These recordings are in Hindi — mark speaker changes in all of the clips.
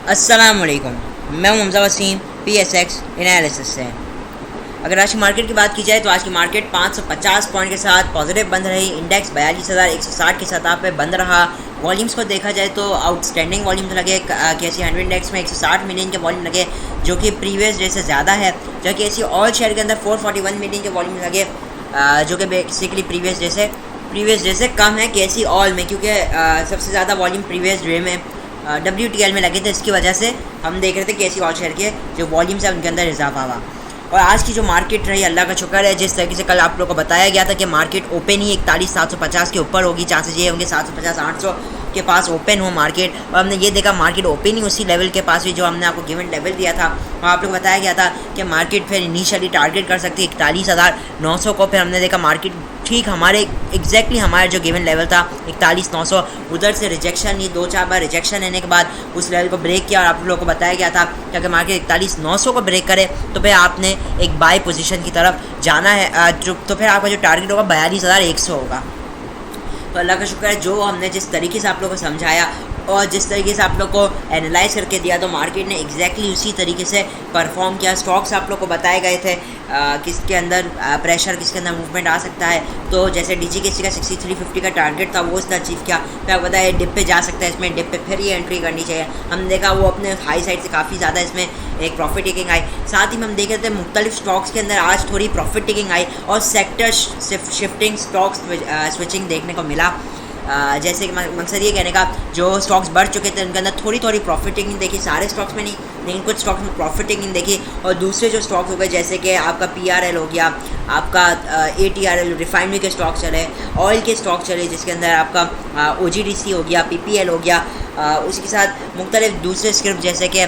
Speaker 1: अस्सलाम वालेकुम, मैं हूं हमजा वसीम PSX एनालिसिस से। अगर आज की मार्केट की बात की जाए तो आज की मार्केट 550 पॉइंट के साथ पॉजिटिव बंद रही। इंडेक्स 42,160 के सतह पे बंद रहा। वॉल्यूम्स को देखा जाए तो आउटस्टैंडिंग वॉल्यूम्स लगे KSE 100 इंडेक्स में 160 मिलियन के वॉल्यूम लगे, जो कि प्रीवियस डे से ज़्यादा है। जो KSE ऑल शेयर के अंदर 441 मिलियन के वॉल्यूम लगे, जो कि बेसिकली प्रीवियस डे से कम है KSE ऑल में, क्योंकि सबसे ज़्यादा वॉल्यूम प्रीवियस डे में WTL में लगे थे। इसकी वजह से हम देख रहे थे KSE ऑल शेयर के जो वॉल्यूम्स है उनके अंदर इजाफा हुआ। और आज की जो मार्केट रही, अल्लाह का शुक्र है, जिस तरीके से कल आप लोगों को बताया गया था कि मार्केट ओपन ही 41,750 के ऊपर होगी, चांसेस ये होंगे 750-800 के पास ओपन हो मार्केट। और हमने ये देखा मार्केट ओपन ही उसी लेवल के पास हुई जो हमने आपको गिवन लेवल दिया था। और आप लोग को बताया गया था कि मार्केट फिर इनिशियली टारगेट कर सकती है 41,900 को। फिर हमने देखा मार्केट ठीक हमारे एग्जैक्टली हमारा जो गिवन लेवल था 41,900, उधर से रिजेक्शन ही 2-4 बार रिजेक्शन लेने के बाद उस लेवल को ब्रेक किया। और आप लोगों को बताया गया था कि अगर मार्केट 41,900 को ब्रेक करे तो फिर आपने एक बाय पोजीशन की तरफ जाना है, तो फिर आपका जो टारगेट होगा 42,100 होगा। तो अल्लाह का शुक्र है, जो हमने जिस तरीके से आप लोगों को समझाया और जिस तरीके से आप लोग को एनालाइज करके दिया, तो मार्केट ने एग्जैक्टली उसी तरीके से परफॉर्म किया। स्टॉक्स आप लोग को बताए गए थे किसके अंदर प्रेशर, किसके अंदर मूवमेंट आ सकता है। तो जैसे DGKC का 6350 का टारगेट था, वो उसने अचीव किया। फिर आपको बताया डिप पे जा सकता है, इसमें डिप पे फिर ये एंट्री करनी चाहिए। हमने देखा वो अपने हाई साइड से काफ़ी ज़्यादा इसमें एक प्रॉफिट टेकिंग आई। साथ ही में हम देख रहे थे मुख्तलिफ स्टॉक्स के अंदर आज थोड़ी प्रॉफिट टेकिंग आई और सेक्टर शिफ्टिंग स्टॉक्स स्विचिंग देखने को मिला। जैसे कि मकसद ये कहने का, जो स्टॉक्स बढ़ चुके थे उनके अंदर थोड़ी थोड़ी प्रॉफिट टेकिंग देखी, सारे स्टॉक्स में नहीं, लेकिन कुछ स्टॉक्स में प्रॉफिट टेकिंग देखी। और दूसरे जो स्टॉक्स हो गए, जैसे कि आपका PRL हो गया, आपका ATRL रिफाइनरी के स्टॉक चले, ऑयल के स्टॉक चले, जिसके अंदर आपका OGDC हो गया, PPL हो गया। उसी के साथ मुख्तलिफ दूसरे स्क्रिप्ट जैसे कि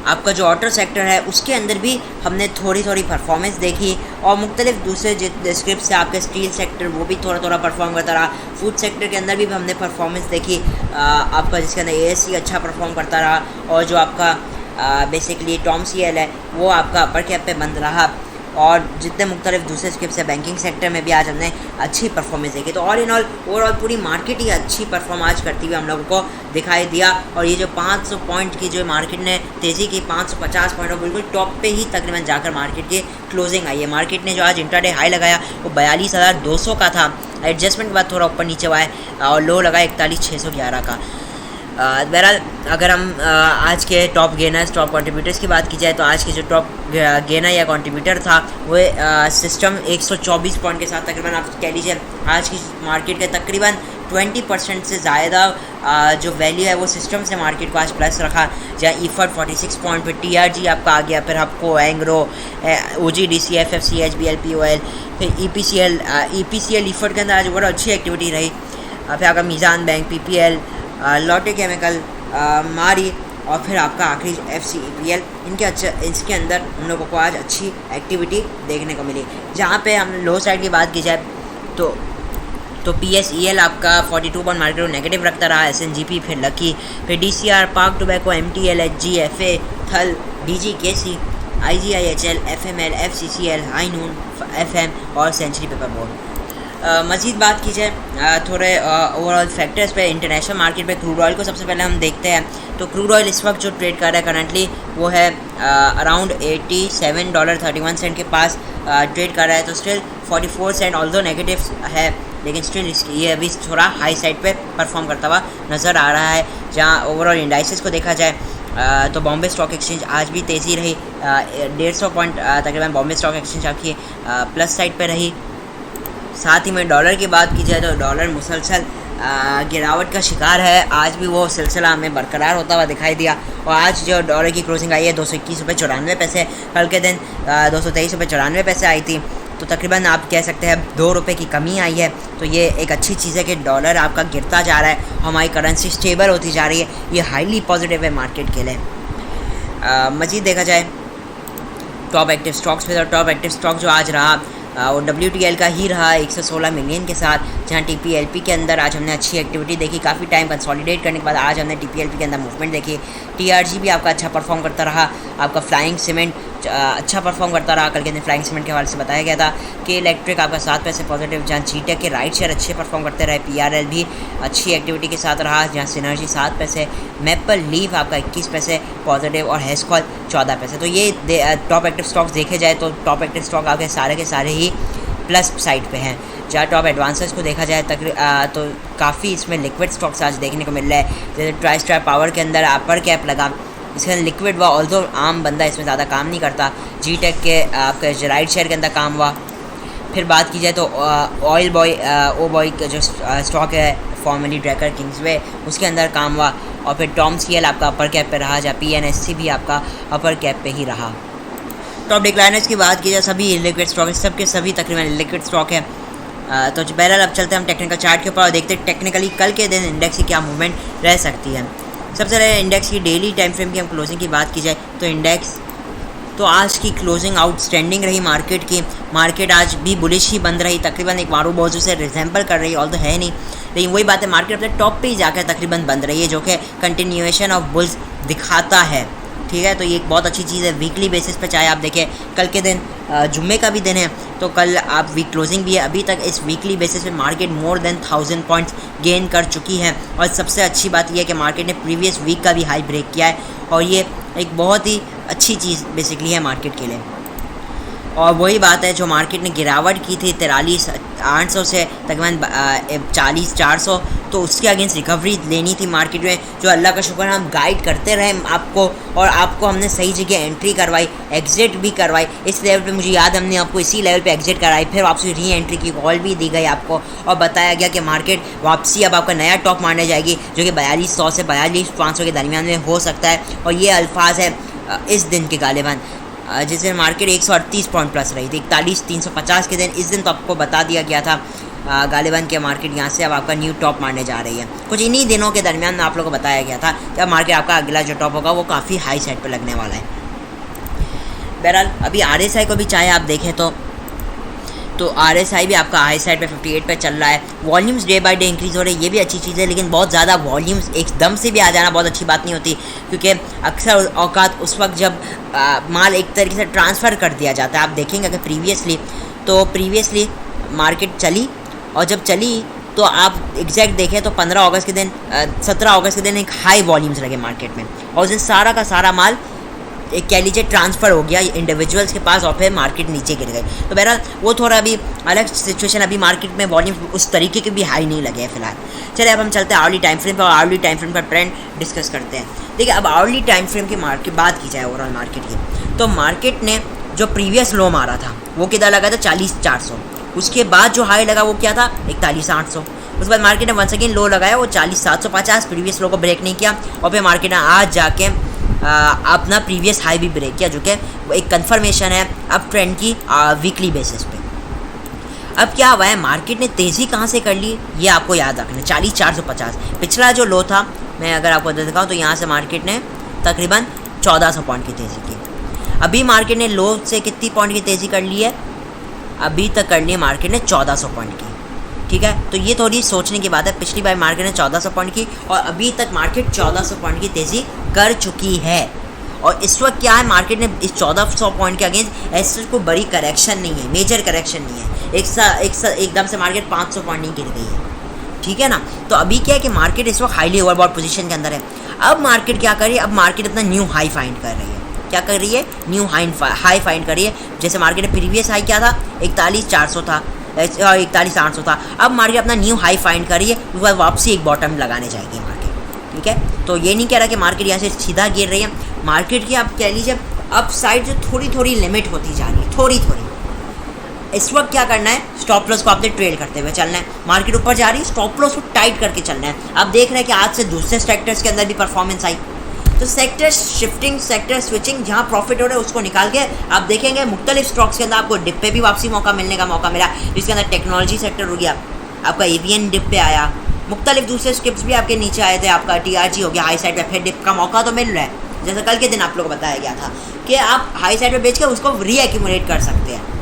Speaker 1: आपका जो ऑटो सेक्टर है उसके अंदर भी हमने थोड़ी थोड़ी परफॉर्मेंस देखी। और मुख्तलिफ दूसरे स्क्रिप्ट से आपके स्टील सेक्टर वो भी थोड़ा थोड़ा परफॉर्म करता रहा। फूड सेक्टर के अंदर भी हमने परफॉर्मेंस देखी आपका, जिसके अंदर ASE अच्छा परफॉर्म करता रहा। और जो आपका बेसिकली TOMCL है वो आपका अपर कैप पे बंद रहा। और जितने मुख्तलिफ दूसरे स्क्रिप्ट है बैंकिंग सेक्टर में भी आज हमने अच्छी परफॉर्मेंस देखी। तो ऑल इन ऑल ओवरऑल पूरी मार्केट ही अच्छी परफॉर्म आज करती हुई हम लोगों को दिखाई दिया। और ये जो 500 पॉइंट की जो मार्केट ने तेज़ी की, 550 पॉइंट और बिल्कुल टॉप पे ही तकरीबन जाकर मार्केट की क्लोजिंग आई है। मार्केट ने जो आज इंट्राडे हाई लगाया वो 42,200 का था, एडजस्टमेंट के बाद थोड़ा ऊपर नीचे हुआ है, और लो लगा 41,611 का। बहरहाल अगर हम आज के टॉप गेनर्स, टॉप कंट्रीब्यूटर्स की बात की जाए तो आज के जो टॉप गेनर या कंट्रीब्यूटर था वो सिस्टम 124 पॉइंट के साथ तकरीबन आप कह लीजिए आज की मार्केट के तकरीबन 20% से ज़्यादा जो वैल्यू है वो सिस्टम से मार्केट को आज प्लस रखा। जहाँ ईफर्ट 46 पॉइंट पर, TRG आपका आ गया, फिर आपको Engro, OGDC, FFC, HBL, POL, फिर EPCL ईफर्ट के अंदर आज बहुत अच्छी एक्टिविटी रही। फिर आपका मीज़ान बैंक, PPL, लॉटे केमिकल, मारी, और फिर आपका आखिरी FCEPL, इसके अंदर हम लोगों को आज अच्छी एक्टिविटी देखने को मिली। जहाँ पे हम लो साइड की बात की जाए तो PSEL आपका 42 पॉइंट मार्केट नेगेटिव रखता रहा। SNGP, फिर लकी, फिर DCR, Pak Tobacco, MTL, HG, FA, Thal, DGKC, IGIHL, FML, FCCL, High Noon, FM और सेंचुरी पेपर बोर्ड। मज़ीद बात की जाए थोड़े ओवरऑल फैक्टर्स पे, इंटरनेशनल मार्केट पे क्रूड ऑयल को सबसे पहले हम देखते हैं। तो क्रूड ऑयल इस वक्त जो ट्रेड कर रहा है करंटली वो है अराउंड $87.31 के पास ट्रेड कर रहा है। तो स्टिल 44 सेंट ऑल्दो नेगेटिव है, लेकिन स्टिल ये अभी थोड़ा हाई साइड पे परफॉर्म करता हुआ नज़र आ रहा है। जहाँ ओवरऑल इंडाइसेस को देखा जाए तो बॉम्बे स्टॉक एक्सचेंज आज भी तेज़ी रही, 150 पॉइंट तकरीबन बॉम्बे स्टॉक एक्सचेंज आपकी प्लस साइड पे रही। साथ ही में डॉलर की बात की जाए तो डॉलर मुसलसल गिरावट का शिकार है। आज भी वो सिलसिला हमें बरकरार होता हुआ दिखाई दिया। और आज जो डॉलर की क्लोजिंग आई है 221.94 रुपये, कल के दिन 223.94 रुपये आई थी। तो तकरीबन आप कह सकते हैं 2 रुपये की कमी आई है। तो ये एक अच्छी चीज़ है कि डॉलर आपका गिरता जा रहा है, हमारी करेंसी स्टेबल होती जा रही है। ये हाईली पॉजिटिव है मार्केट के लिए। मज़ीद देखा जाए टॉप एक्टिव स्टॉक्स में, तो टॉप एक्टिव स्टॉक जो आज रहा और WTL का ही रहा 116 मिलियन के साथ। जहाँ TPLP के अंदर आज हमने अच्छी एक्टिविटी देखी, काफ़ी टाइम कंसोलिडेट करने के बाद आज हमने TPLP के अंदर मूवमेंट देखी। TRG भी आपका अच्छा परफॉर्म करता रहा। आपका फ्लाइंग सीमेंट अच्छा परफॉर्म करता रहा। कल के दिन फ्लाइंग सीमेंट के हवाले से बताया गया था कि इलेक्ट्रिक आपका 7 पैसे पॉजिटिव, जहाँ जीटेक के राइट शेयर अच्छे परफॉर्म करते रहे, पीआरएल भी अच्छी एक्टिविटी के साथ रहा, जहाँ सिनर्जी 7 पैसे, मैपल लीफ आपका 21 पैसे पॉजिटिव और हेस्कॉल 14 पैसे। तो ये टॉप एक्टिव स्टॉक्स देखे जाए तो टॉप एक्टिव स्टॉक आपके सारे के सारे ही प्लस साइड पे हैं। जहाँ टॉप एडवांसेस को देखा जाए तो काफ़ी इसमें लिक्विड स्टॉक्स आज देखने को मिल रहा है। जैसे ट्राई स्टार पावर के अंदर अपर कैप लगा, इसके अंदर लिक्विड हुआ, ऑल्दो आम बंदा इसमें ज़्यादा काम नहीं करता। जीटेक के आपके राइट शेयर के अंदर काम हुआ। फिर बात की जाए तो ऑयल बॉय ओ बॉय का जो स्टॉक है फॉर्मली ड्रैकर किंग्सवे, उसके अंदर काम हुआ। और फिर टॉम सीएल आपका अपर कैप पे रहा, जहाँ पीएनएससी भी आपका अपर कैप पे ही रहा। टॉप डिक्लाइनर्स की बात की जाए सभी लिक्विड स्टॉक, सबके सभी तकरीबन लिक्विड स्टॉक है। तो बहरहाल अब चलते हैं हम टेक्निकल चार्ट के ऊपर और देखते हैं टेक्निकली कल के दिन इंडेक्स की क्या मूवमेंट रह सकती है। सबसे पहले इंडेक्स की डेली टाइम फ्रेम की हम क्लोजिंग की बात की जाए तो इंडेक्स तो आज की क्लोजिंग आउटस्टैंडिंग रही मार्केट की। मार्केट आज भी बुलिश ही बंद रही, तकरीबन एक मारू बाजू से रिजेंबल कर रही है, ऑल तो है नहीं, लेकिन वही बात है मार्केट अपने टॉप पे ही जाकर तकरीबन बंद रही है, जो कि कंटिन्यूएशन ऑफ बुल्स दिखाता है। ठीक है, तो ये एक बहुत अच्छी चीज़ है। वीकली बेसिस पे चाहे आप देखें, कल के दिन जुम्मे का भी दिन है, तो कल आप वीक क्लोजिंग भी है, अभी तक इस वीकली बेसिस पे market more than 1000 points gain कर चुकी है। और सबसे अच्छी बात यह है कि मार्केट ने प्रीवियस वीक का भी हाई ब्रेक किया है, और ये एक बहुत ही अच्छी चीज़ बेसिकली है मार्केट के लिए। और वही बात है जो मार्केट ने गिरावट की थी 43,800 से तकरीबन 40,400, तो उसके अगेंस्ट रिकवरी लेनी थी मार्केट में, जो अल्लाह का शुक्र हम गाइड करते रहे आपको, और आपको हमने सही जगह एंट्री करवाई, एग्जिट भी करवाई। इस लेवल पे मुझे याद है हमने आपको इसी लेवल पे एग्जिट कराई, फिर वापसी री एंट्री की कॉल भी दी गई आपको, और बताया गया कि मार्केट वापसी अब आपका नया टॉप मारने जाएगी, जो कि 4200 से 42,500 के दरमियान में हो सकता है। और ये अल्फाज है इस दिन के गालिबन, जिस दिन मार्केट 138 पॉइंट प्लस रही थी, 41,350 के दिन। इस दिन तो आपको बता दिया गया था गालिबन के मार्केट यहाँ से अब आपका न्यू टॉप मारने जा रही है। कुछ इन्हीं दिनों के दरमियान में आप लोगों को बताया गया था कि अब मार्केट आपका अगला जो टॉप होगा वो काफ़ी हाई साइड पर लगने वाला है। बहरहाल अभी आरएसआई को भी चाहे आप देखें तो आरएसआई भी आपका हाई साइड पे 58 पे चल रहा है। Volumes day by day increase हो रहे हैं, ये भी अच्छी चीज़ है, लेकिन बहुत ज़्यादा वॉल्यूम्स एकदम से भी आ जाना बहुत अच्छी बात नहीं होती, क्योंकि अक्सर औकात उस वक्त जब माल एक तरीके से ट्रांसफ़र कर दिया जाता है। आप देखेंगे कि प्रीवियसली मार्केट चली, और जब चली तो आप एग्जैक्ट देखें तो 15 अगस्त के दिन 17 अगस्त के दिन एक हाई वॉल्यूम्स लगे मार्केट में, और उस दिन सारा का सारा माल एक कह लीजिए ट्रांसफ़र हो गया इंडिविजुअल्स के पास, और फिर मार्केट नीचे गिर गई। तो बहरहाल वो थोड़ा अभी अलग सिचुएशन, अभी मार्केट में वॉल्यूम उस तरीके के भी हाई नहीं लगे हैं फिलहाल। चलिए अब हम चलते हैं आवरली टाइम फ्रेम पर, और आवरली टाइम फ्रेम पर ट्रेंड डिस्कस करते हैं। देखिए अब आवरली टाइम फ्रेम की बात की जाए ओवरऑल मार्केट की, तो मार्केट ने जो प्रीवियस लो मारा था वो कितना लगा था 40,400, उसके बाद जो हाई लगा वो क्या था 41,800, उसके बाद मार्केट ने वंस अगेन लो लगाया वो 40,750, प्रीवियस लो को ब्रेक नहीं किया, और फिर मार्केट ने आज जाके अपना प्रीवियस हाई भी ब्रेक किया, जो कि एक कंफर्मेशन है अब ट्रेंड की वीकली बेसिस पे। अब क्या हुआ है, मार्केट ने तेज़ी कहाँ से कर ली ये आपको याद रखना है, 40,450 पिछला जो लो था, मैं अगर आपको दिखाऊँ तो यहाँ से मार्केट ने तकरीबन 1400 पॉइंट की तेज़ी की। अभी मार्केट ने लो से कितनी पॉइंट की तेज़ी कर ली है, अभी तक कर ली है मार्केट ने 1400 पॉइंट की। ठीक है, तो ये थोड़ी सोचने की बात है, पिछली बार मार्केट ने 1400 पॉइंट की, और अभी तक मार्केट 1400 पॉइंट की तेज़ी कर चुकी है। और इस वक्त क्या है, मार्केट ने इस 1400 पॉइंट के अगेंस्ट ऐसे कोई बड़ी करेक्शन नहीं है, मेजर करेक्शन नहीं है, एकदम से मार्केट 500 पॉइंट नहीं गिर गई है। ठीक है ना, तो अभी क्या है कि मार्केट इस वक्त हाईली ओवरबॉट पोजीशन के अंदर है। अब मार्केट क्या कर रही है, अब मार्केट अपना न्यू हाई फाइंड कर रही है। क्या कर रही है, न्यू हाई फाइंड कर रही है। जैसे मार्केट ने प्रीवियस हाई क्या था 41,400 था, 41,800 था, अब मार्केट अपना न्यू हाई फाइंड कर रही है, उसके बाद वापसी एक बॉटम लगाने जाएगी मार्केट। ठीक है, तो ये नहीं कह रहा कि मार्केट यहाँ से सीधा गिर रही है, मार्केट की आप कह लीजिए अप साइड जो थोड़ी थोड़ी लिमिट होती जा रही है, थोड़ी थोड़ी। इस वक्त क्या करना है, स्टॉप लॉस को आपने ट्रेड करते हुए चलना है। मार्केट ऊपर जा रही है, स्टॉप लॉस को टाइट करके चलना है। आप देख रहे हैं कि आज से दूसरे सेक्टर्स के अंदर भी परफॉर्मेंस आई, तो सेक्टर शिफ्टिंग, सेक्टर स्विचिंग, जहाँ प्रॉफिट हो रहा है उसको निकाल के आप देखेंगे मुख्तलिफ स्टॉक्स के अंदर आपको डिप पे भी वापसी मिलने का मौका मिला, जिसके अंदर टेक्नोलॉजी सेक्टर हो गया, आपका एवीएन डिप पे आया, मुख्तलिफ दूसरे स्क्रिप्ट भी आपके नीचे आए थे, आपका टीआरजी हो गया हाई साइड पे, फिर डिप का मौका तो मिल रहा है। जैसे कल के दिन आप लोगों को बताया गया था कि आप हाई साइड पे बेच के उसको रीएक्यूमुलेट कर सकते हैं।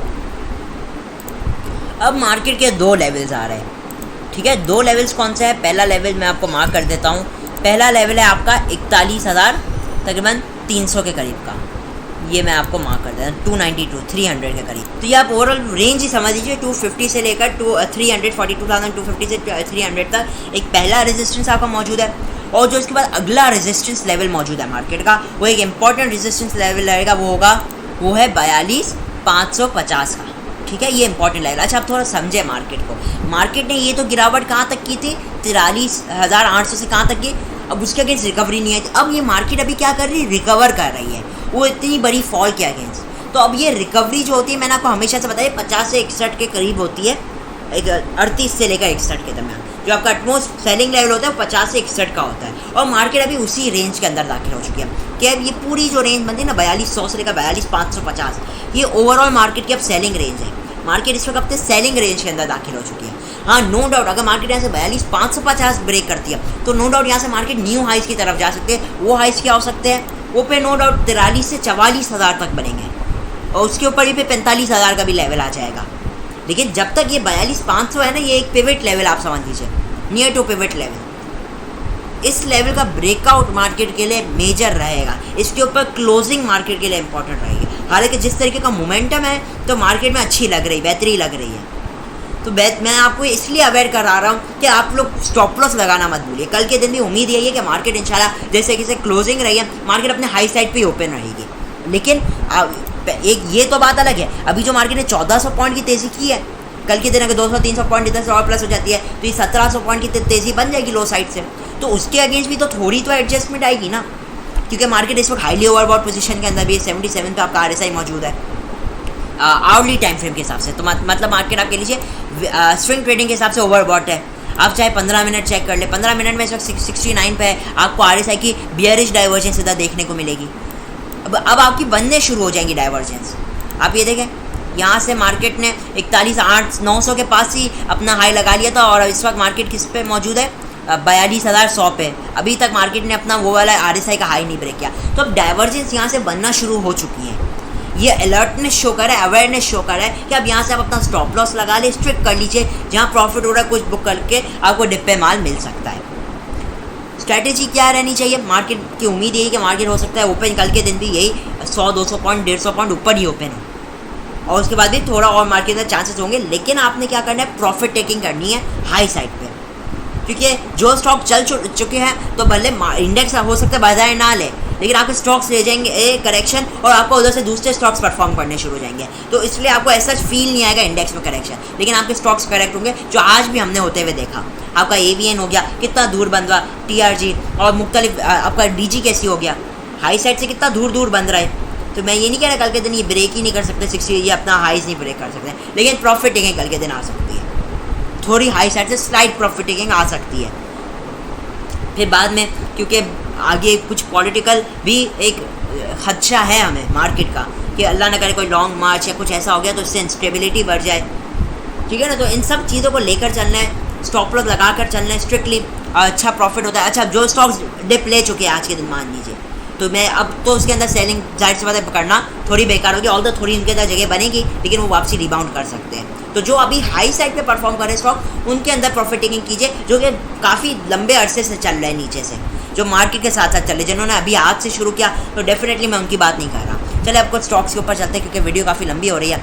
Speaker 1: अब मार्केट के दो लेवल्स आ रहे हैं। ठीक है, दो लेवल्स कौन से हैं, पहला लेवल मैं आपको मार्क कर देता हूँ, पहला लेवल है आपका 41,000 तकरीबन 300 के करीब का, ये मैं आपको मार्क कर देता हूँ 292 300 के करीब। तो ये आप ओवरऑल रेंज ही समझ लीजिए 250 से लेकर 342,250 से 300 तक एक पहला रेजिस्टेंस आपका मौजूद है। और जो इसके बाद अगला रेजिस्टेंस लेवल मौजूद है मार्केट का, वो एक इंपॉर्टेंट रेजिस्टेंस लेवल रहेगा, वो है 42,550 का। ठीक है, ये इंपॉर्टेंट लेवल। अच्छा, आप थोड़ा समझे मार्केट को। मार्केट ने ये तो गिरावट कहाँ तक की थी, 43,800 से कहाँ तक की, अब उसके अगेंस्ट रिकवरी नहीं आई थी। अब ये मार्केट अभी क्या कर रही है, रिकवर कर रही है वो इतनी बड़ी फॉल के अगेंस्ट। तो अब ये रिकवरी जो होती है, मैंने आपको हमेशा से बताया 50 से 61 के करीब होती है, 38 से लेकर 61 के दरमियान जो आपका एटमोस्ट सेलिंग लेवल होता है 50 से 61 का होता है। और मार्केट अभी उसी रेंज के अंदर दाखिल हो चुकी है कि अब ये पूरी जो रेंज बनती है ना 4200 से लेकर 42,550, ये ओवरऑल मार्केट की अब सेलिंग रेंज है। मार्केट इस वक्त अपने सेलिंग रेंज के अंदर दाखिल हो चुकी है। हाँ, नो डाउट अगर मार्केट यहाँ से 42,550 ब्रेक करती है तो नो डाउट यहाँ से मार्केट न्यू हाइस की तरफ जा सकते हैं। वो हाइस क्या हो सकते हैं, वो पे नो डाउट 43 से 44,000 तक बनेंगे और उसके ऊपर ही पे 45,000 का भी लेवल आ जाएगा। लेकिन जब तक ये 42,500 है ना, ये एक पिवट लेवल आप समझ लीजिए, नियर टू पिवट लेवल। इस लेवल का ब्रेकआउट मार्केट के लिए मेजर रहेगा, इसके ऊपर क्लोजिंग मार्केट के लिए इंपॉर्टेंट रहेगी। हालांकि जिस तरीके का मोमेंटम है तो मार्केट में अच्छी लग रही, बेहतरीन लग रही है। तो मैं आपको इसलिए अवेयर करा रहा हूँ कि आप लोग स्टॉप लॉस लगाना मत भूलिए। कल के दिन भी उम्मीद यही है कि मार्केट इंशाल्लाह जैसे कि क्लोजिंग रही है, मार्केट अपने हाई साइड पे ही ओपन रहेगी। लेकिन एक ये तो बात अलग है, अभी जो मार्केट ने 1400 पॉइंट की तेज़ी की है, कल के दिन अगर 200-300 पॉइंट इधर से और प्लस हो जाती है तो ये 1700 पॉइंट की तेज़ी बन जाएगी लो साइड से। तो उसके अगेंस्ट भी तो थोड़ी तो एडजस्टमेंट आएगी ना, क्योंकि मार्केट इस वक्त हाईली ओवरबॉट पोजीशन के अंदर भी 77 पे आपका RSI मौजूद है आवर्ली टाइम फ्रेम के हिसाब से। तो मतलब मार्केट आप कह लीजिए स्विंग ट्रेडिंग के हिसाब से ओवरबॉट है। आप चाहे 15 मिनट चेक कर ले, 15 मिनट में इस वक्त 69 पे है, आपको RSI की बियरिश डाइवर्जेंस इधर देखने को मिलेगी। अब आपकी बनने शुरू हो जाएंगी डाइवर्जेंस। आप ये देखें, यहाँ से मार्केट ने 41,800-900 के पास ही अपना हाई लगा लिया था और इस वक्त मार्केट किस पे मौजूद है, 42,100 पे। अभी तक मार्केट ने अपना वो वाला RSI का हाई नहीं ब्रेक किया। तो अब डाइवर्जेंस यहाँ से बनना शुरू हो चुकी है। ये अलर्टनेस शो कर रहा है, अवेयरनेस शो कर रहा है कि अब यहाँ से आप अपना स्टॉप लॉस लगा ले, स्ट्रिक्ट कर लीजिए, जहाँ प्रॉफिट हो रहा है कुछ बुक करके आपको डिप पे माल मिल सकता है। स्ट्रैटेजी क्या रहनी चाहिए, मार्केट की उम्मीद यही कि मार्केट हो सकता है ओपन कल के दिन भी यही 100-200 पॉइंट 150 पॉइंट ऊपर ही ओपन हो और उसके बाद भी थोड़ा और मार्केट में चांसेस होंगे। लेकिन आपने क्या करना है, प्रॉफिट टेकिंग करनी है हाई साइड पे, क्योंकि जो स्टॉक चल चुके हैं तो भले इंडेक्स हो सकता है बाजार ना ले, लेकिन आपके स्टॉक्स ले जाएंगे करेक्शन और आपको उधर से दूसरे स्टॉक्स परफॉर्म करने शुरू हो जाएंगे। तो इसलिए आपको ऐसा फील नहीं आएगा इंडेक्स में करेक्शन, लेकिन आपके स्टॉक्स करेक्ट होंगे, जो आज भी हमने होते हुए देखा। आपका AVN हो गया, कितना दूर बंद हुआ, TRG और मुख्तलिफ आपका DGKC हो गया, हाई साइड से कितना दूर दूर बंद रहे। तो मैं ये नहीं कह रहा कल के दिन ये ब्रेक ही नहीं कर सकते 60, ये अपना हाईज नहीं ब्रेक कर सकते, लेकिन प्रॉफिट टेकिंग कल के दिन आ सकती है, थोड़ी हाई साइड से स्लाइड प्रॉफिट टेकिंग आ सकती है। फिर बाद में क्योंकि आगे कुछ पॉलिटिकल भी एक खदशा है हमें मार्केट का कि अल्लाह न करे कोई लॉन्ग मार्च या कुछ ऐसा हो गया तो इससे इंस्टेबिलिटी बढ़ जाए, ठीक है ना। तो इन सब चीज़ों को लेकर चलना है, स्टॉप लॉस लगा कर चलना है स्ट्रिक्टली, अच्छा प्रॉफिट होता है। अच्छा, जो स्टॉक्स डिप ले चुके हैं आज के दिन मान लीजिए, तो मैं अब तो उसके अंदर सेलिंग जाहिर सी बात है करना थोड़ी बेकार होगी, ऑल तो थोड़ी उनके अंदर जगह बनेगी, लेकिन वो वापसी रिबाउंड कर सकते हैं। तो जो अभी हाई साइड पे परफॉर्म कर रहे स्टॉक, उनके अंदर प्रॉफिट टेकिंग कीजिए, जो कि काफ़ी लंबे अरसे से चल रहे हैं नीचे से, जो मार्केट के साथ साथ चल रहे, जिन्होंने अभी आज से शुरू किया तो डेफिनेटली मैं उनकी बात नहीं कर रहा। चले अब कुछ स्टॉक्स के ऊपर चलते हैं क्योंकि वीडियो काफ़ी लंबी हो रही है।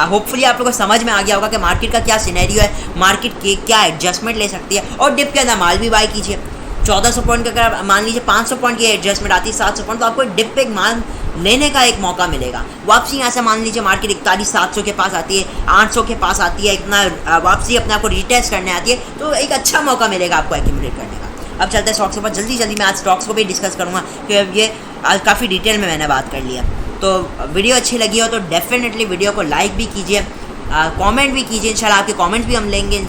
Speaker 1: होपफुली आप लोगों को समझ में आ गया होगा कि मार्केट का क्या सिनेरियो है, मार्केट के क्या एडजस्टमेंट ले सकती है, और डिप के अंदर माल भी बाय कीजिए। 1400 पॉइंट का अगर मान लीजिए 500 पॉइंट की एडजस्टमेंट आती है, 700 पॉइंट, तो आपको डिप पे एक माल लेने का एक मौका मिलेगा। वापसी यहाँ से मान लीजिए मार्केट 41,700 के पास आती है, 800 के पास आती है, इतना वापसी अपने आपको रिटेस्ट करने आती है, तो एक अच्छा मौका मिलेगा आपको एक्यूमुलेट करने का। अब चलते हैं स्टॉक्स के ऊपर जल्दी मैं आज स्टॉक्स को भी डिस्कस करूँगा क्योंकि ये आज काफ़ी डिटेल में मैंने बात कर लिया। तो वीडियो अच्छी लगी हो तो डेफिनेटली वीडियो को लाइक भी कीजिए, कमेंट भी कीजिए, इंशाल्लाह आपके कमेंट्स भी हम लेंगे,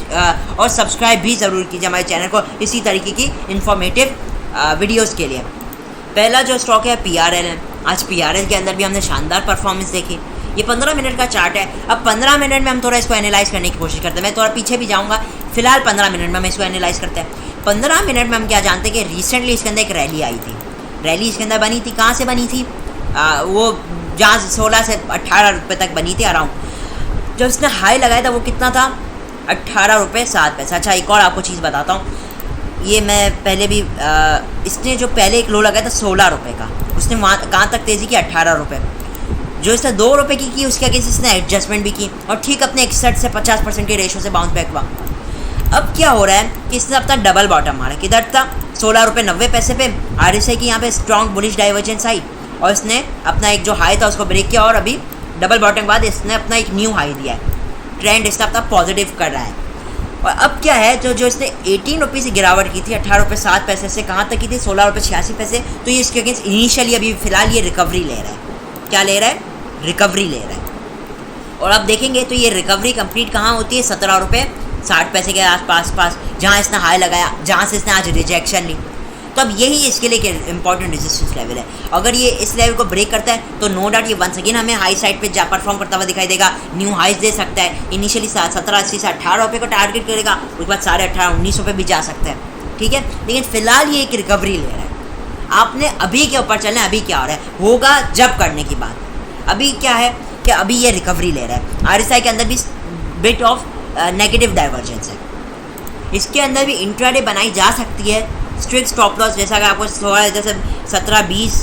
Speaker 1: और सब्सक्राइब भी ज़रूर कीजिए हमारे चैनल को इसी तरीके की इन्फॉर्मेटिव वीडियोस के लिए। पहला जो स्टॉक है PRL है। आज PRL के अंदर भी हमने शानदार परफॉर्मेंस देखी। ये 15 मिनट का चार्ट है। अब 15 मिनट में हम थोड़ा इसको एनालाइज़ करने की कोशिश करते हैं। मैं थोड़ा पीछे भी जाऊँगा, फिलहाल 15 मिनट में हम इसको एनालाइज़ करते हैं। 15 मिनट में हम क्या जानते हैं कि रिसेंटली इसके अंदर एक रैली आई थी। रैली इसके अंदर बनी थी, कहाँ से बनी थी, वो जहाँ 16 से 18 रुपये तक बनी थी अराउंड। जब इसने हाई लगाया था वो कितना था, 18 रुपये 7 पैसे। अच्छा, एक और आपको चीज़ बताता हूँ, ये मैं पहले भी इसने जो पहले एक लो लगाया था 16 रुपये का, उसने वहाँ कहाँ तक तेज़ी की 18 रुपये। जो इसने 2 रुपये की उसके अगेंस्ट इसने एडजस्टमेंट भी की और ठीक अपने 61 से 50% के रेशो से बाउंस बैक हुआ। अब क्या हो रहा है कि इसने अपना डबल बॉटम मारा, किधर था 16 रुपये 90 पैसे पे। RSI की यहाँ पे स्ट्रॉन्ग बुलिश डाइवर्जेंस आई और इसने अपना एक जो हाई था उसको ब्रेक किया और अभी डबल बॉटम के बाद इसने अपना एक न्यू हाई दिया है। ट्रेंड इसने अपना पॉजिटिव कर रहा है। और अब क्या है, जो इसने 18 रुपये से गिरावट की थी 18 रुपये 7 पैसे से कहाँ तक की थी 16 रुपये 86 पैसे। तो ये इसके अगेंस्ट इनिशियली अभी फ़िलहाल ये रिकवरी ले रहा है। क्या ले रहा है? रिकवरी ले रहा है। और अब देखेंगे तो ये रिकवरी कंप्लीट कहाँ होती है? 17 रुपये 60 पैसे के आसपास, जहाँ इसने हाई लगाया, जहाँ से इसने आज रिजेक्शन ली। तो अब यही इसके लिए इंपॉर्टेंट रेजिस्टेंस लेवल है। अगर ये इस लेवल को ब्रेक करता है तो नो डाउट ये वंस अगेन हमें हाई साइड पे जा परफॉर्म करता हुआ दिखाई देगा, न्यू हाइज दे सकता है। इनिशियली 1780 से 18 रुपये को टारगेट करेगा, उसके बाद 18.5 19 रुपये भी जा सकता है, ठीक है। लेकिन फिलहाल ये एक रिकवरी ले रहा है। आपने अभी के ऊपर चलना है। अभी क्या हो रहा है होगा जब करने की बात। अभी क्या है कि अभी ये रिकवरी ले रहा है। RSI के अंदर भी बिट ऑफ नेगेटिव डाइवर्जेंस है। इसके अंदर भी इंट्राडे बनाई जा सकती है। स्ट्रिक्ट स्टॉप लॉस जैसा कि आपको थोड़ा जैसे 17.20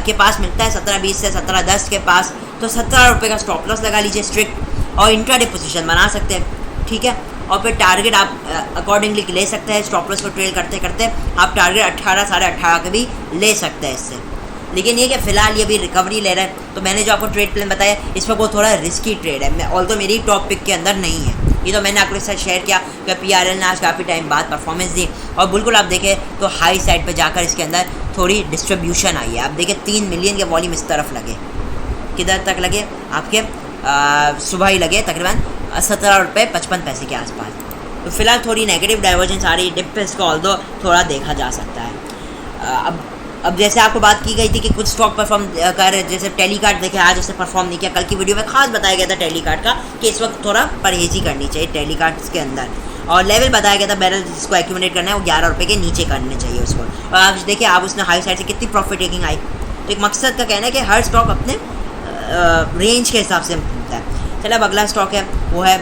Speaker 1: के पास मिलता है, 17.20 से 17.10 के पास, तो 17 रुपये का स्टॉप लॉस लगा लीजिए स्ट्रिक्ट और इंट्राडे पोजीशन बना सकते हैं, ठीक है। और फिर टारगेट आप अकॉर्डिंगली ले सकते हैं। स्टॉप लॉस को ट्रेल करते करते आप टारगेट 18 साढ़े 18 के भी ले सकते हैं इससे। लेकिन ये कि फ़िलहाल ये भी रिकवरी ले रहा है। तो मैंने जो आपको ट्रेड प्लान बताया इसमें वो थोड़ा रिस्की ट्रेड है, ऑल्दो मेरी टॉप पिक के अंदर नहीं है। ये तो मैंने आपके साथ शेयर किया कि PRL ने आज काफ़ी टाइम बाद परफॉर्मेंस दी और बिल्कुल आप देखें तो हाई साइड पे जाकर इसके अंदर थोड़ी डिस्ट्रीब्यूशन आई है। आप देखें 3 मिलियन के वॉल्यूम इस तरफ लगे, किधर तक लगे आपके सुबह ही लगे तकरीबन 17 रुपये 55 पैसे के आसपास। तो फिलहाल थोड़ी नेगेटिव डाइवर्जेंस आ रही है। डिप पे इसको ऑल्दो थोड़ा देखा जा सकता है। अब जैसे आपको बात की गई थी कि कुछ स्टॉक परफॉर्म कर, जैसे टेलीकार्ट देखे आज उसने परफॉर्म नहीं किया। कल की वीडियो में खास बताया गया था टेलीकार्ट का कि इस वक्त थोड़ा परहेजी करनी चाहिए टेलीकार्ट के अंदर। और लेवल बताया गया था बैरल जिसको एक्यूमुलेट करना है वो 11 रुपये के नीचे करने चाहिए उसको। और आप देखिए आप उसने हाई साइड से कितनी प्रॉफिट टेकिंग आई। तो एक मकसद का कहना है कि हर स्टॉक अपने रेंज के हिसाब से मिलता है। चलो अब अगला स्टॉक है वो है,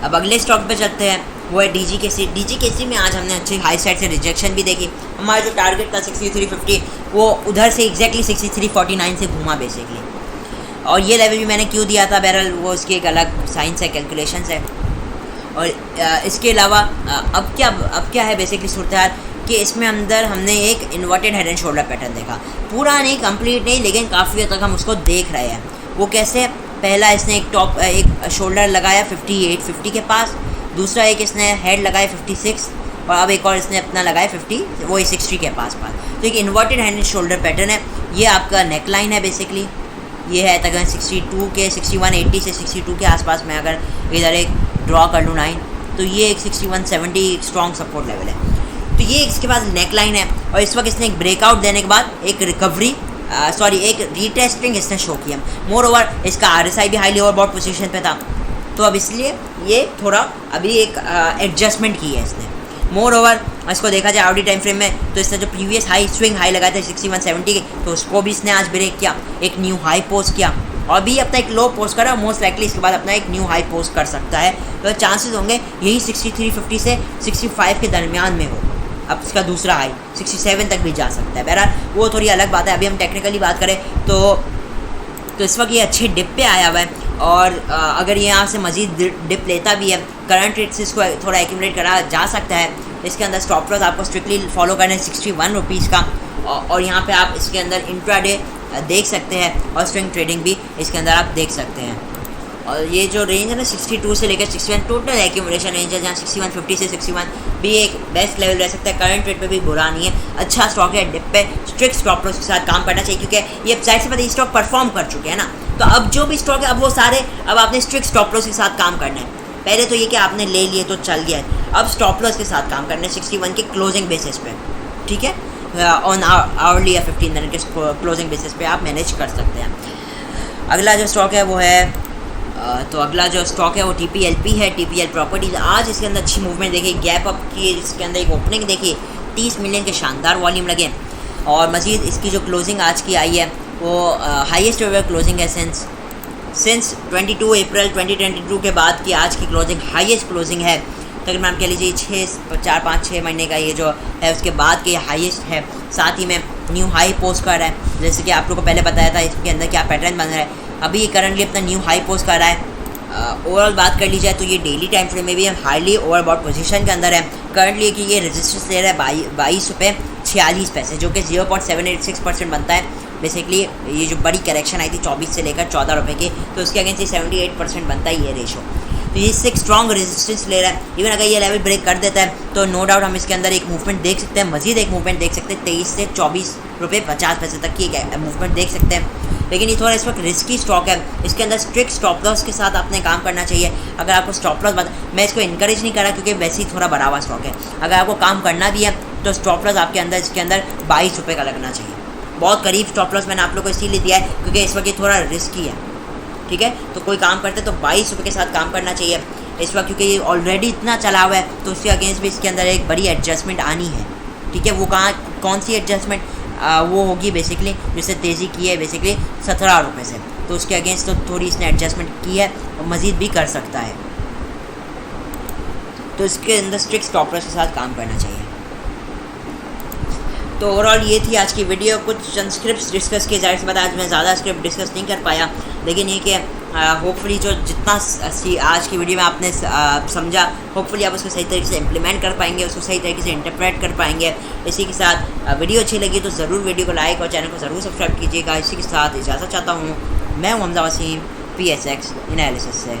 Speaker 1: अब अगले स्टॉक पे चलते हैं, वो है DGKC। DGKC में आज हमने अच्छी हाई साइड से रिजेक्शन भी देखी। हमारा जो टारगेट था 6350 वो उधर से एग्जैक्टली 6349 से घूमा बेसिकली। और ये लेवल भी मैंने क्यों दिया था बहरहाल वो उसकी एक अलग साइंस है, कैलकुलेशंस है। और इसके अलावा अब क्या है बेसिकली सूरत हाल कि इसमें अंदर हमने एक inverted head and shoulder pattern देखा। पूरा नहीं, कंप्लीट नहीं, लेकिन काफ़ी हद तक हम उसको देख रहे हैं। वो कैसे? पहला इसने एक शोल्डर लगाया 5850 के पास, दूसरा एक इसने हेड लगाया 56 और अब एक और इसने अपना लगाया 50 वही 60 के पास। तो एक inverted hand and shoulder pattern है। ये आपका नेक लाइन है बेसिकली। ये है तकरीबन 62 के 6180 से 62 के आसपास में अगर इधर एक ड्रॉ कर लूँ लाइन तो ये एक 6170 स्ट्रॉन्ग सपोर्ट लेवल है। तो ये इसके पास नेक लाइन है और इस वक्त इसने एक ब्रेकआउट देने के बाद एक रिकवरी एक रीटेस्टिंग इसने शो किया। मोर ओवर इसका RSI भी हाईली ओवरबॉट पोजीशन पे था, तो अब इसलिए ये थोड़ा अभी एक एडजस्टमेंट की है इसने। मोर ओवर इसको देखा जाए आउडी टाइम फ्रेम में तो इसने जो प्रीवियस हाई स्विंग हाई लगाया था 6170 के, तो उसको भी इसने आज ब्रेक किया, एक न्यू हाई पोस्ट किया और भी अपना एक लो पोस्ट करा। मोस्ट लाइकली इसके बाद अपना एक न्यू हाई पोस्ट कर सकता है। तो चांसेस होंगे यही 6350 से 65 के दरमियान में हो। अब इसका दूसरा हाई 67 तक भी जा सकता है। बहरहाल वो थोड़ी अलग बात है। अभी हम टेक्निकली बात करें तो इस वक्त ये अच्छे डिप पे आया हुआ है और अगर ये यहाँ से मज़ीद डिप लेता भी है करंट रेट से इसको थोड़ा एक्यूमुलेट करा जा सकता है। इसके अंदर स्टॉप लॉस आपको स्ट्रिक्टली फॉलो करना है 61 रुपीज़ का और यहाँ पे आप इसके अंदर इंट्राडे देख सकते हैं और स्विंग ट्रेडिंग भी इसके अंदर आप देख सकते हैं। और ये जो रेंज है ना 62 से लेकर 61 टोटल एक्यूमुलेशन रेंज है, जहाँ 6150 से 61 भी एक बेस्ट लेवल रह सकता है। करंट रेट पे भी बुरा नहीं है, अच्छा स्टॉक है। डिप पे स्ट्रिक्ट स्टॉप लॉस के साथ काम करना चाहिए क्योंकि ये साइड से पता स्टॉक परफॉर्म कर चुके हैं ना। तो अब जो भी स्टॉक है अब वो सारे अब आपने स्ट्रिक्ट स्टॉप लॉस के साथ काम करना है। पहले तो ये कि आपने ले लिए तो चल गया है, अब स्टॉप लॉस के साथ काम करना है 61 के क्लोजिंग बेसिस पे, ठीक है। ऑन आवरली या 15 मिनट के क्लोजिंग बेसिस पे आप मैनेज कर सकते हैं। अगला जो स्टॉक है वो है तो अगला जो स्टॉक है वो TPLP है, TPL प्रॉपर्टीज। आज इसके अंदर अच्छी मूवमेंट देखी, गैप अप की, इसके अंदर एक ओपनिंग देखी, 30 मिलियन के शानदार वॉल्यूम लगे और मज़ीद इसकी जो क्लोजिंग आज की आई है वो हाईएस्ट एवर क्लोजिंग है सिंस 22 अप्रैल 2022 के बाद की आज की क्लोजिंग हाईएस्ट क्लोजिंग है। तकरीबन आप कह लीजिए 4-5-6 महीने का ये जो है उसके बाद के हाईएस्ट है। साथ ही में न्यू हाई पोस्ट कर रहा है, जैसे कि आप लोग को पहले बताया था इसके अंदर क्या पैटर्न बन रहा है। अभी ये करंटली अपना न्यू हाई पोस्ट कर रहा है। ओवरऑल बात कर ली जाए तो ये डेली टाइम फ्रेम में भी हाईली ओवरबॉट पोजीशन के अंदर है। करंटली कि ये रेजिस्टेंस ले रहा है 22.46 जो कि 0.786% बनता है। बेसिकली ये जो बड़ी करेक्शन आई थी 24 से लेकर 14 रुपये की, तो उसके अगेंस्ट ये 78% बनता है ये रेशो। तो ये इससे एक स्ट्रॉन्ग रेजिस्टेंस ले रहा है। इवन अगर ये लेवल ब्रेक कर देता है तो नो डाउट हम इसके अंदर एक मूवमेंट देख सकते हैं, मजीद एक मूवमेंट देख सकते हैं 23 से 24.50 तक की एक मूवमेंट देख सकते हैं। लेकिन ये थोड़ा इस वक्त रिस्की स्टॉक है, इसके अंदर स्ट्रिक्ट स्टॉप लॉस के साथ आपने काम करना चाहिए। अगर आपको स्टॉप लॉस मैं इसको इनकरेज नहीं कर रहा क्योंकि वैसे ही थोड़ा बढ़ा हुआ स्टॉक है। अगर आपको काम करना भी है तो स्टॉप लॉस आपके अंदर इसके अंदर 22 रुपये का लगना चाहिए। बहुत करीब स्टॉप लॉस मैंने आप लोग को इसीलिए दिया है क्योंकि इस वक्त ये थोड़ा रिस्की है, ठीक है। तो कोई काम करते तो 22 रुपये के साथ काम करना चाहिए इस वक्त, क्योंकि ये ऑलरेडी इतना चला हुआ है तो उसके अगेंस्ट भी इसके अंदर एक बड़ी एडजस्टमेंट आनी है, ठीक है। वो कौन सी एडजस्टमेंट वो होगी बेसिकली जिससे तेज़ी की है बेसिकली 17 रुपये से, तो उसके अगेंस्ट तो थोड़ी इसने एडजस्टमेंट की है और मज़ीद भी कर सकता है। तो इसके अंदर स्ट्रिक्ट स्टॉप लॉस के साथ काम करना चाहिए। तो ओवरऑल ये थी आज की वीडियो। कुछ चंद स्क्रिप्ट डिस्कस किए, जाहिर सी बात आज मैं ज़्यादा स्क्रिप्ट डिस्कस नहीं कर पाया, लेकिन ये कि होपफुली जो जितना आज की वीडियो में आपने समझा, होपफुली आप उसको सही तरीके से इम्प्लीमेंट कर पाएंगे, उसको सही तरीके से इंटरप्रेट कर पाएंगे। इसी के साथ वीडियो अच्छी लगी तो ज़रूर वीडियो को लाइक और चैनल को ज़रूर सब्सक्राइब कीजिएगा। इसी के साथ इजाज़त चाहता हूँ। मैं हूँ हमजा वसीम PSX एनालिसिस से।